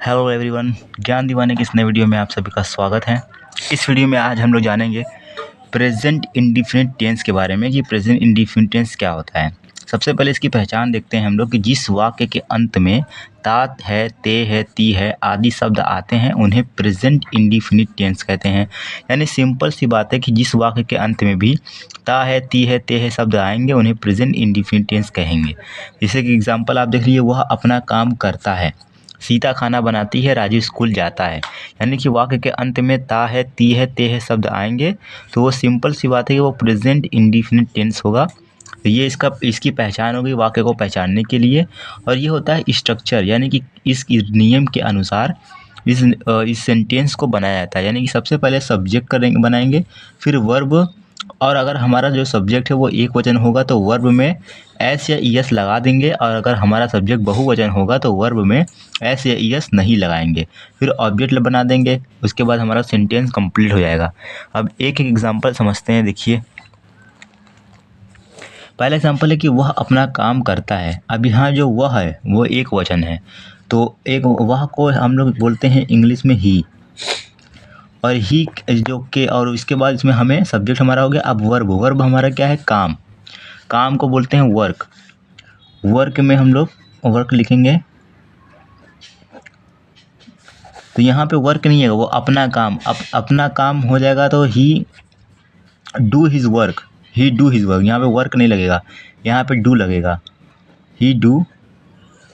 Hello everyone, ज्ञान दीवाने की इस नए वीडियो में आप सभी का स्वागत है। इस वीडियो में आज हम लोग जानेंगे प्रेजेंट इंडिफिनिट टेंस के बारे में कि प्रेजेंट इंडिफिनिट टेंस क्या होता है। सबसे पहले इसकी पहचान देखते हैं हम लोग कि जिस वाक्य के अंत में तात है, ते है, ती है आदि शब्द आते हैं उन्हें प्रेजेंट इंडिफिनिट टेंस कहते हैं। यानी सिंपल सी बात है कि जिस वाक्य के अंत में भी ता है, ती है, ते है शब्द आएंगे उन्हें प्रेजेंट इंडिफिनिट टेंस कहेंगे। जैसे कि एग्जाम्पल आप देख लीजिए, वह अपना काम करता है, सीता खाना बनाती है, राजू स्कूल जाता है। यानी कि वाक्य के अंत में ता है, ती है, ते है शब्द आएंगे तो वो सिंपल सी बात है कि वो प्रेजेंट इंडिफिनिट टेंस होगा। तो ये इसकी पहचान होगी वाक्य को पहचानने के लिए। और ये होता है स्ट्रक्चर, यानी कि इस नियम के अनुसार इस सेंटेंस को बनाया जाता है। यानी कि सबसे पहले सब्जेक्ट बनाएंगे, फिर वर्ब, और अगर हमारा जो सब्जेक्ट है वो एक वचन होगा तो वर्ब में एस या ईएस लगा देंगे, और अगर हमारा सब्जेक्ट बहुवचन होगा तो वर्ब में एस या ईएस नहीं लगाएंगे, फिर ऑब्जेक्ट बना देंगे। उसके बाद हमारा सेंटेंस कंप्लीट हो जाएगा। अब एक एक एग्जांपल समझते हैं। देखिए, पहला एग्जांपल है कि वह अपना काम करता है। अब यहाँ जो वह है वो एक वचन है, तो एक वह को हम लोग बोलते हैं इंग्लिश में ही, और ही जो के, और इसके बाद इसमें हमें सब्जेक्ट हमारा हो गया। अब वर्ब हमारा क्या है? काम। काम को बोलते हैं वर्क। वर्क में हम लोग वर्क लिखेंगे, तो यहाँ पे वर्क नहीं है, वो अपना काम। अपना काम हो जाएगा तो ही do his work, he do his work. यहाँ पे वर्क नहीं लगेगा, यहाँ पे डू लगेगा, ही डू।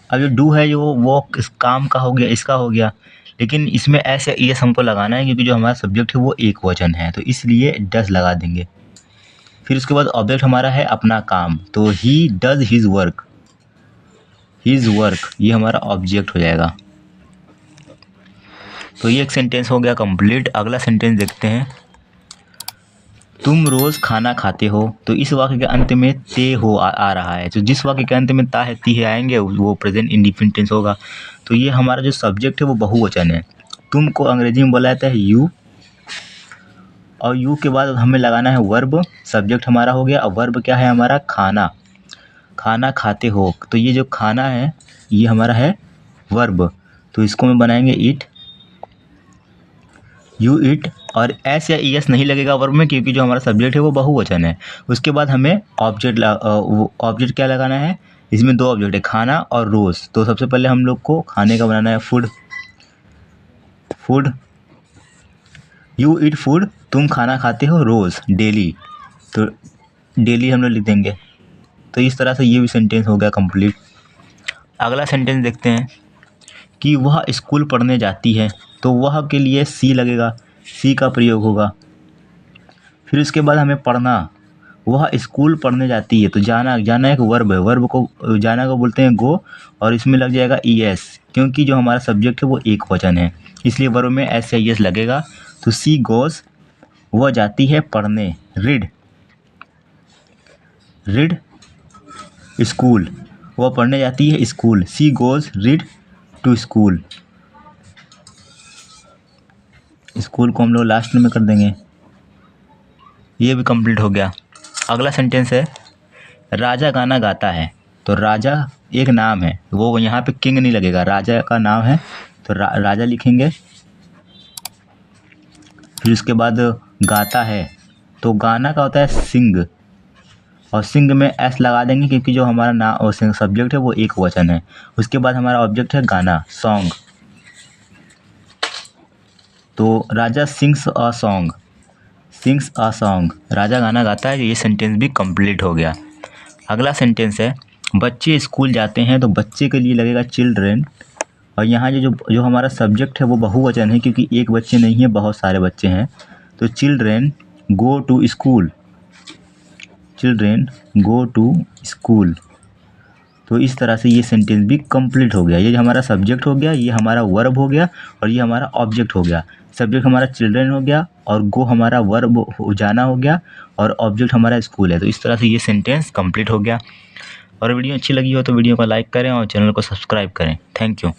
अब जो डू है जो वो इस काम का हो गया, इसका हो गया, लेकिन इसमें ऐसे एस हमको लगाना है क्योंकि जो हमारा सब्जेक्ट है वो एक वचन है, तो इसलिए डज लगा देंगे। फिर उसके बाद ऑब्जेक्ट हमारा है अपना काम, तो he does his work, his work ये हमारा ऑब्जेक्ट हो जाएगा। तो ये एक सेंटेंस हो गया कंप्लीट। अगला सेंटेंस देखते हैं। तुम रोज़ खाना खाते हो, तो इस वाक्य के अंत में ते हो आ रहा है, तो जिस वाक्य के अंत में ता है, ती है आएंगे वो प्रेजेंट इंडिफिनिट टेंस होगा। तो ये हमारा जो सब्जेक्ट है वो बहुवचन है। तुम को अंग्रेजी में बोला जाता है यू, और यू के बाद हमें लगाना है वर्ब। सब्जेक्ट हमारा हो गया। अब वर्ब क्या है हमारा? खाना। खाना खाते हो, तो ये जो खाना है ये हमारा है वर्ब, तो इसको हम बनाएंगे इट, यू इट, और एस या ईएस नहीं लगेगा वर्ब में क्योंकि जो हमारा सब्जेक्ट है वो बहुवचन है। उसके बाद हमें ऑब्जेक्ट क्या लगाना है? इसमें दो ऑब्जेक्ट है, खाना और रोज़। तो सबसे पहले हम लोग को खाने का बनाना है food. Food, you eat food, तुम खाना खाते हो रोज़, डेली, तो डेली हम लोग लिख देंगे। तो इस तरह से ये भी सेंटेंस हो गया कंप्लीट। अगला सेंटेंस देखते हैं कि वह स्कूल पढ़ने जाती है, तो वह के लिए सी लगेगा, सी का प्रयोग होगा। फिर उसके बाद हमें पढ़ना, वह स्कूल पढ़ने जाती है, तो जाना, जाना एक वर्ब है, वर्ब को जाना को बोलते हैं गो, और इसमें लग जाएगा ईएस क्योंकि जो हमारा सब्जेक्ट है वो एक वचन है, इसलिए वर्ब में एस या ईएस लगेगा। तो सी गोज, वह जाती है पढ़ने, रीड, रीड स्कूल, वह पढ़ने जाती है school, she goes read to school. School को हम लोग लास्ट में कर देंगे। ये भी कंप्लीट हो गया। अगला सेंटेंस है राजा गाना गाता है, तो राजा एक नाम है, वो यहाँ पे किंग नहीं लगेगा, राजा का नाम है, तो राजा लिखेंगे। फिर उसके बाद गाता है, तो गाना का होता है सिंग, और सिंग में एस लगा देंगे क्योंकि जो हमारा नाम सब्जेक्ट है वो एक वचन है। उसके बाद हमारा ऑब्जेक्ट है गाना, सॉन्ग, तो raja sings a song, sings a song, राजा गाना गाता है। ये सेंटेंस भी कंप्लीट हो गया। अगला सेंटेंस है बच्चे स्कूल जाते हैं, तो बच्चे के लिए लगेगा चिल्ड्रेन, और यहाँ जो हमारा सब्जेक्ट है वो बहुवचन है क्योंकि एक बच्चे नहीं है, बहुत सारे बच्चे हैं, तो children go to school, children go to school. तो इस तरह से ये सेंटेंस भी कंप्लीट हो गया। ये हमारा सब्जेक्ट हो गया, ये हमारा वर्ब हो गया, और ये हमारा ऑब्जेक्ट हो गया। सब्जेक्ट हमारा चिल्ड्रन हो गया, और गो हमारा वर्ब जाना हो गया, और ऑब्जेक्ट हमारा स्कूल है। तो इस तरह से ये सेंटेंस कंप्लीट हो गया। और वीडियो अच्छी लगी हो तो वीडियो को लाइक करें और चैनल को सब्सक्राइब करें। Thank you.